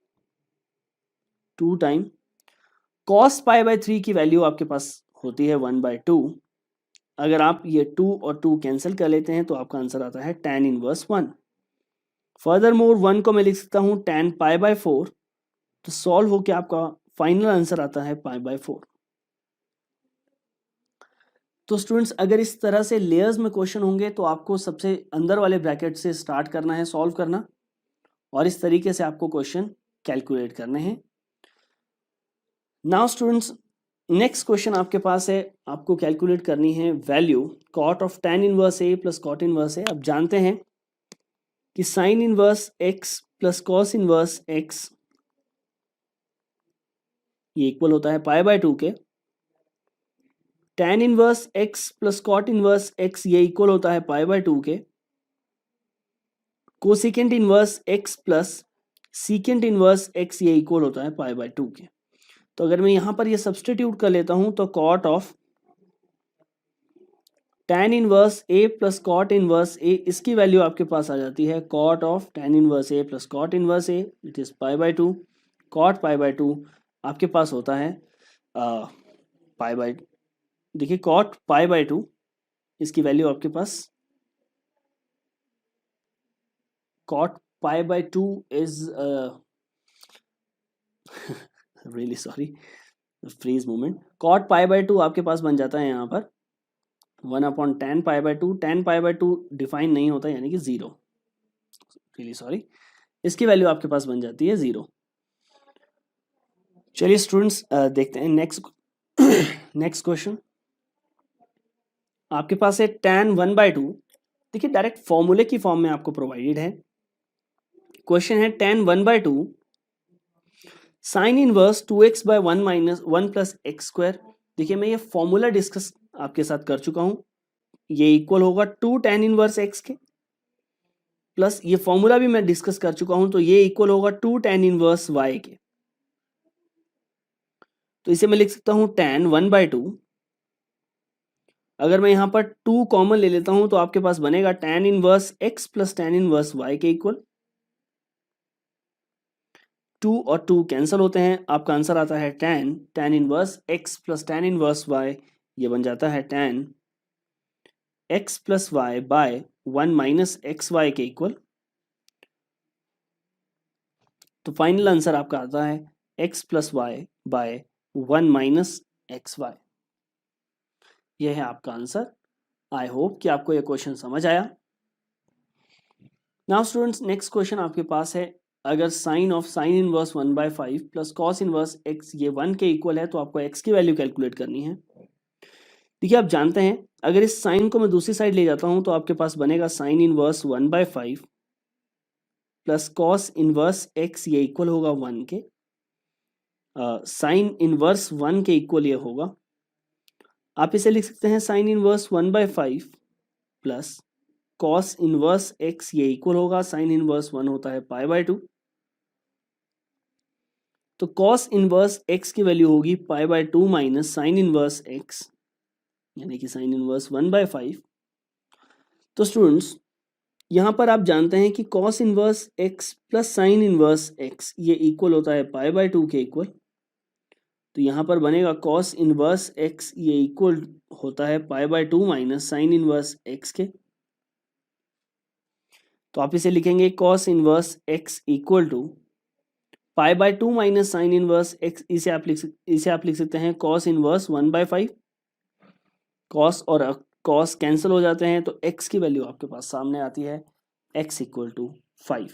2 टाइम cos π/3 की वैल्यू आपके पास होती है 1/2। अगर आप ये 2 और 2 कैंसिल कर लेते हैं तो आपका आंसर आता है tan इनवर्स 1। फर्दर मोर 1 को मैं लिख सकता हूं tan π/4, तो सॉल्व होकर आपका फाइनल आंसर आता है π/4। तो स्टूडेंट्स अगर इस तरह से लेयर्स में क्वेश्चन होंगे तो आपको सबसे अंदर वाले ब्रैकेट से स्टार्ट करना है सॉल्व करना, और इस तरीके से आपको क्वेश्चन कैलकुलेट करने हैं। नाउ स्टूडेंट्स नेक्स्ट क्वेश्चन आपके पास है, आपको कैलकुलेट करनी है value cot of tan inverse a plus cot inverse a। अब जानते हैं कि sign inverse x plus cos inverse x ये इक्वल होता है π/2 के, tan inverse x plus cot inverse x ये इक्वल होता है π/2 के, cosecant inverse x plus secant inverse x ये इक्वल होता है पाई बाय 2 के। तो अगर मैं यहाँ पर ये सब्सटीट्यूट कर लेता हूँ तो cot of tan inverse A plus cot inverse A, इसकी वैल्यू आपके पास आ जाती है cot of tan inverse A plus cot inverse A, it is pi by 2। Cot pi by 2 आपके पास होता है पाई बाय, देखिए कॉट पाई बाय 2 इसकी वैल्यू आपके पास cot pi by 2 is really sorry freeze moment, cot pi by 2 आपके पास बन जाता है यहाँ पर 1/tan pi by 2। tan pi by 2 define नहीं होता यानी कि 0, रियली सॉरी, इसकी वैल्यू आपके पास बन जाती है 0। चलिए स्टूडेंट्स देखते हैं नेक्स्ट क्वेश्चन। आपके पास है tan 1/2, देखिए डायरेक्ट फॉर्मूले की फॉर्म में आपको प्रोवाइडेड है। क्वेश्चन है tan 1/2 sine inverse 2x by 1 minus 1 plus x square. देखिए मैं ये फॉर्मूला डिस्कस आपके साथ कर चुका हूं, ये इक्वल होगा 2 tan इनवर्स x के, प्लस ये फॉर्मूला भी मैं डिस्कस कर चुका हूं, तो ये इक्वल होगा 2 tan इनवर्स y के। तो इसे मैं लिख सकता हूं tan 1/2, अगर मैं यहां पर 2 कॉमन ले लेता हूं तो आपके पास बनेगा tan inverse x plus tan inverse y के इक्वल। 2 और 2 कैंसिल होते हैं, आपका आंसर आता है tan inverse x plus tan inverse y, ये बन जाता है tan x plus y by 1 minus x Y के इक्वल। तो फाइनल आंसर आपका आता है x plus Y by 1 minus x y. यह है आपका आंसर। आई होप कि आपको यह क्वेश्चन समझ आया। नाउ स्टूडेंट्स नेक्स्ट क्वेश्चन आपके पास है, अगर sine of sine inverse 1/5 plus cos inverse x ये 1 के इक्वल है तो आपको x की वैल्यू कैलकुलेट करनी है। देखिए आप जानते हैं अगर इस साइन को मैं दूसरी साइड ले जाता हूं तो आपके पास बनेगा sign inverse 1/5 plus cos inverse x ये इक्वल होगा 1 के। साइन इनवर्स 1 के इक्वल ये होगा, आप इसे लिख सकते हैं sign inverse 1/5 plus cos inverse x ये इक्वल होगा, साइन इनवर्स 1 होता है पाई बाय 2, तो कॉस इनवर्स x की वैल्यू होगी पाई by 2 minus sine inverse x यानी कि साइन इनवर्स 1/5। तो स्टूडेंट्स यहां पर आप जानते हैं कि cos inverse x plus sign inverse x ये इक्वल होता है पाई बाय 2 के इक्वल। तो यहां पर बनेगा कॉस इनवर्स x ये इक्वल होता है pi by 2 minus sine inverse x के। तो आप इसे लिखेंगे cos inverse x equal to pi by 2 minus sine inverse x, इसे आप लिख सकते हैं कॉस इनवर्स 1/5। कॉस और कॉस कैंसिल हो जाते हैं तो x की वैल्यू आपके पास सामने आती है x equal to 5।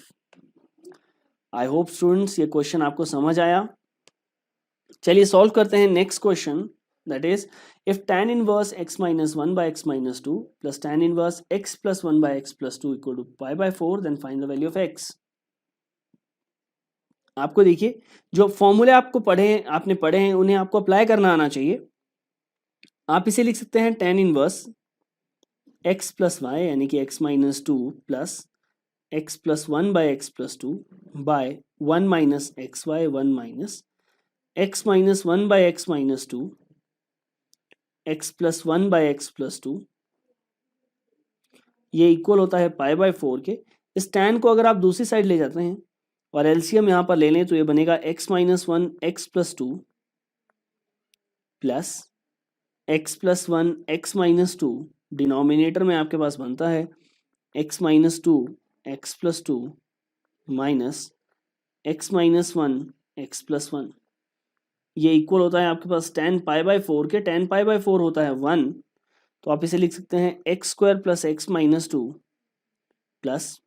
I hope students ये क्वेश्चन आपको समझ आया। चलिए सॉल्व करते हैं next question, that is if tan inverse x minus 1 by x minus 2 plus tan inverse x plus 1 by x plus 2 equal to pi by 4 then find the value of x। आपको देखिए जो फॉर्मूले आपने पढ़े हैं उन्हें आपको अप्लाई करना आना चाहिए। आप इसे लिख सकते हैं tan inverse x plus y यानी कि x minus 2 plus x plus 1 by x plus 2 by 1 minus x y 1 minus x minus 1 by x minus 2 x plus 1 by x plus 2, ये इक्वल होता है पाई बाय 4 के। इस tan को अगर आप दूसरी साइड ले जाते हैं और एलसीएम यहाँ पर ले लें तो ये बनेगा x minus 1 x plus 2 plus x plus 1 x minus 2, denominator में आपके पास बनता है x minus 2 x plus 2 minus x minus 1 x plus 1, ये इक्वल होता है आपके पास tan पाई बाय 4 के। tan पाई बाय 4 होता है 1, तो आप इसे लिख सकते हैं x square plus x minus 2 plus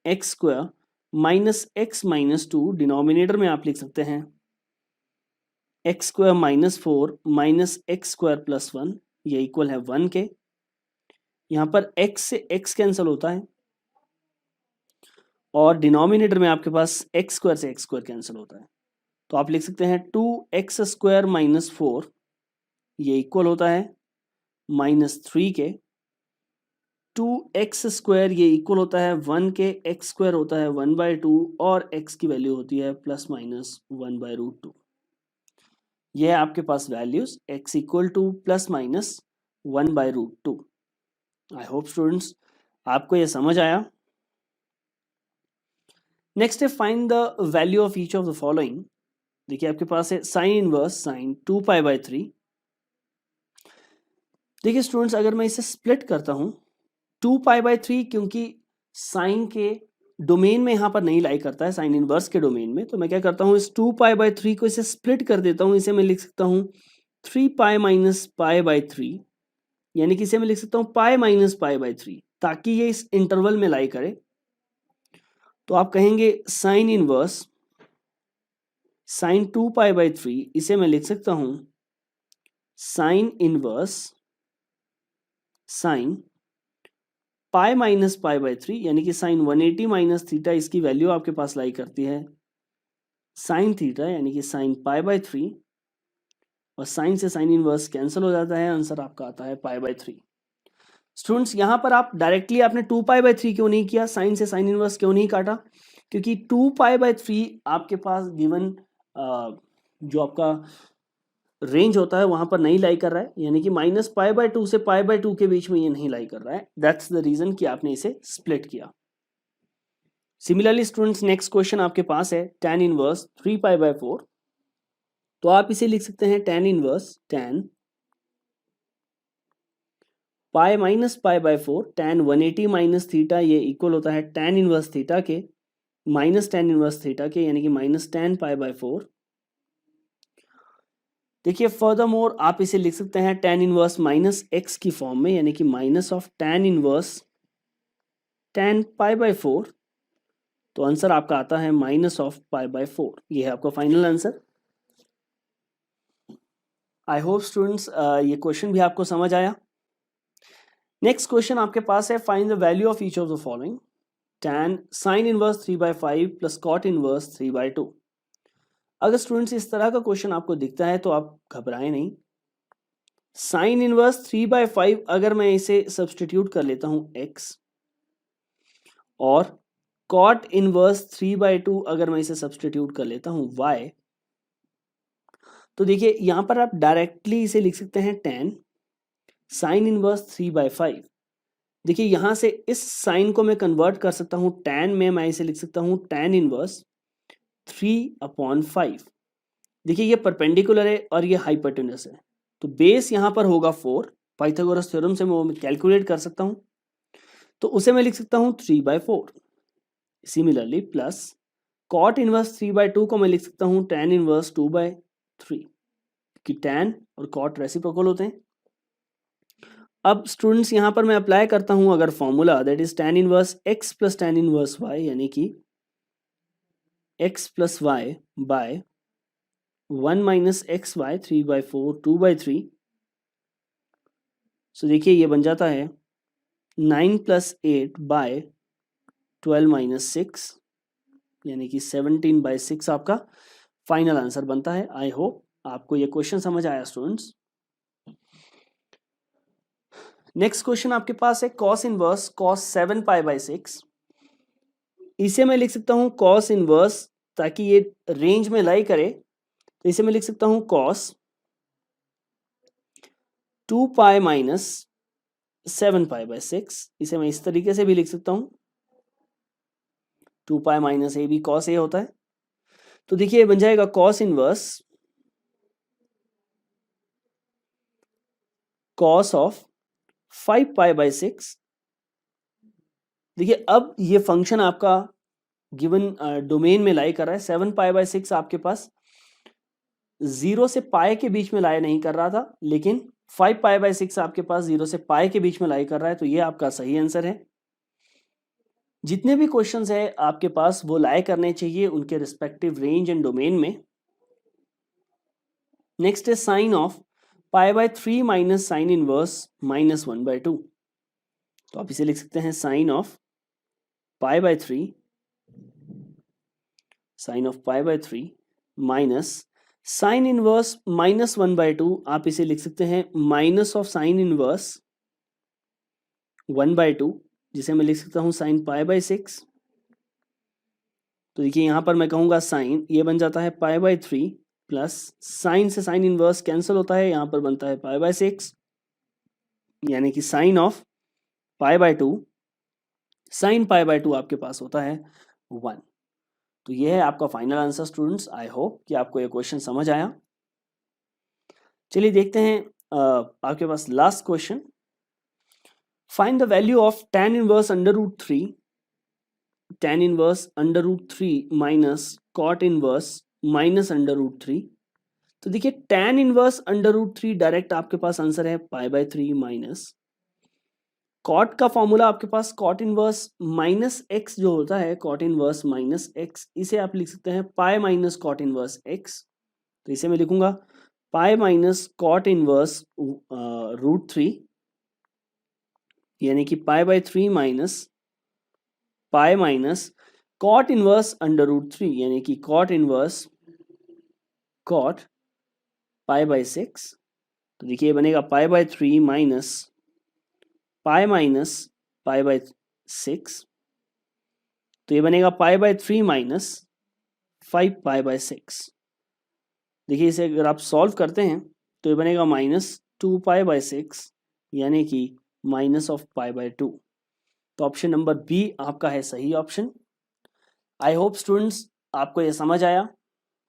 x square minus x minus 2, denominator में आप लिख सकते हैं x square minus 4 minus x square plus 1, ये इक्वल है 1 के। यहाँ पर x से x कैंसिल होता है और डिनोमिनेटर में आपके पास एक्स स्क्वायर से एक्स स्क्वायर कैंसिल होता है, तो आप लिख सकते हैं 2x स्क्वायर माइनस 4, ये इक्वल होता है माइनस 3 के। 2x² ये इक्वल होता है 1 के x² होता है 1/2 और x की वैल्यू होती है ±1/√2। ये है आपके पास values x equal to ±1/√2। I hope students आपको ये समझ आया। नेक्स्ट है find the value of each of the following. देखिए आपके पास है साइन इनवर्स साइन 2π/3। देखिए स्टूडेंट्स अगर मैं इसे स्प्लिट करता हूं 2π/3 क्योंकि साइन के डोमेन में यहां पर नहीं लाई करता है साइन इनवर्स के डोमेन में, तो मैं क्या करता हूं इस 2π/3 को इसे स्प्लिट कर देता हूं। इसे मैं लिख सकता हूं 3π - π/3 यानी कि इसे मैं लिख सकता हूं π - π/3 ताकि ये इस इंटरवल में लाई करे। तो आप कहेंगे साइन इनवर्स साइन 2π/3 इसे मैं लिख सकता हूं sine inverse sine pi minus π/3 यानी कि साइन 180 माइनस थीटा इसकी वैल्यू आपके पास लाई करती है साइन थीटा यानी कि साइन π/3 और साइन से साइन इनवर्स कैंसिल हो जाता है, आंसर आपका आता है π/3। स्टूडेंट्स यहां पर आप डायरेक्टली आपने 2π/3 क्यों नहीं किया, साइन से साइन इनवर्स क्यों नहीं काटा, क्योंकि 2π/3 आपके पास गिवन जो आपका रेंज होता है वहां पर नहीं लाई कर रहा है, यानी कि -π/2 से π/2 के बीच में ये नहीं लाई कर रहा है। दैट्स द रीजन कि आपने इसे स्प्लिट किया। सिमिलरली स्टूडेंट्स नेक्स्ट क्वेश्चन आपके पास है tan इनवर्स 3π/4। तो आप इसे लिख सकते हैं tan inverse tan pi minus π/4 tan 180 minus theta ये इक्वल होता है tan इनवर्स थीटा के माइनस tan इनवर्स थीटा के यानी कि माइनस tan π/4। देखिए फर्दर मोर आप इसे लिख सकते हैं tan इनवर्स माइनस x की फॉर्म में यानी कि minus of tan inverse tan π/4। तो आंसर आपका आता है माइनस ऑफ π/4। ये है आपका final answer. I hope students ये क्वेश्चन भी आपको समझ आया। नेक्स्ट क्वेश्चन आपके पास है find the value of each of the following. tan sine inverse 3/5 plus cot inverse 3/2। अगर स्टूडेंट्स इस तरह का क्वेश्चन आपको दिखता है तो आप घबराएं नहीं। साइन इनवर्स 3/5 अगर मैं इसे सब्सटीट्यूट कर लेता हूं x और कॉट इनवर्स 3/2 अगर मैं इसे सब्सटीट्यूट कर लेता हूं y, तो देखिए यहां पर आप डायरेक्टली इसे लिख सकते हैं tan साइन इनवर्स 3/5। देखिए यहां से इस साइन को मैं कन्वर्ट कर सकता हूं tan में, मैं इसे लिख सकता हूं tan इनवर्स 3/5। देखिए ये परपेंडिकुलर है और ये हाइपोटेन्यूस है, तो बेस यहां पर होगा 4। पाइथागोरस थ्योरम से मैं कैलकुलेट कर सकता हूं, तो उसे मैं लिख सकता हूं 3/4। सिमिलरली प्लस कॉट इनवर्स 3/2 को मैं लिख सकता हूं tan इनवर्स 2/3 कि tan और कॉट रेसिप्रोकल होते हैं। अब स्टूडेंट्स यहां पर मैं अप्लाई करता हूं अगर formula that is tan inverse x plus tan inverse y यानी कि x plus y by 1 minus x y 3/4 2/3। So देखिए ये बन जाता है 9 + 8 बाय 12 - 6 यानी कि 17/6 आपका फाइनल आंसर बनता है। आई होप आपको ये क्वेश्चन समझ आया स्टूडेंट्स। नेक्स्ट क्वेश्चन आपके पास है cos इनवर्स cos 7π/6। इसे मैं लिख सकता हूं cos इनवर्स ताकि ये रेंज में लाई करे, तो इसे मैं लिख सकता हूं cos 2π - 7π/6। इसे मैं इस तरीके से भी लिख सकता हूं 2π - a भी cos a होता है। तो देखिए ये बन जाएगा cos इनवर्स cos ऑफ 5π/6। देखिए अब ये फंक्शन आपका गिवन डोमेन में लाई कर रहा है। 7π/6 आपके पास 0 से पाई के बीच में लाई नहीं कर रहा था, लेकिन 5π/6 आपके पास 0 से पाई के बीच में लाई कर रहा है, तो ये आपका सही आंसर है। जितने भी क्वेश्चंस है आपके पास वो लाई करने चाहिए उनके रिस्पेक्टिव रेंज एंड डोमेन में। नेक्स्ट है sine of π/3 minus sine inverse -1/2। तो आप इसे लिख सकते हैं sine of π/3 sine of π/3 minus sine inverse -1/2। आप इसे लिख सकते हैं माइनस ऑफ साइन इनवर्स 1/2, जिसे मैं लिख सकता हूँ साइन π/6। तो देखिए यहाँ पर मैं कहूँगा साइन, ये बन जाता है π/3 प्लस साइन से साइन इनवर्स कैंसिल होता है, यहाँ पर बनता है π/6, यानी कि साइन ऑफ π/2, साइन π/2 आपके पास होता है 1। तो ये है आपका final answer students. I hope कि आपको ये क्वेश्चन समझ आया। चलिए देखते हैं आपके पास last question. Find the value of tan inverse √3, tan inverse √3 minus cot inverse minus √3। तो देखिए tan इनवर्स √3 डायरेक्ट आपके पास आंसर है π/3 माइनस कॉट का फॉर्मूला आपके पास कॉट इनवर्स माइनस एक्स जो होता है, कॉट इनवर्स माइनस एक्स, इसे आप लिख सकते हैं pi minus cot inverse x. तो इसे मैं लिखूंगा पाई माइनस कॉट इनवर्स √3, यानी कि π/3 minus pi minus cot inverse √3, यानी कि कॉट इनवर्स कॉट π/6। तो देखिए बनेगा π/3 माइनस पाई माइनस π/6। तो ये बनेगा π/3 माइनस 5π/6। देखिए इसे अगर आप सॉल्व करते हैं तो ये बनेगा -2π/6, यानी कि -π/2। तो ऑप्शन नंबर बी आपका है सही ऑप्शन। आई होप स्टूडेंट्स आपको ये समझ आया।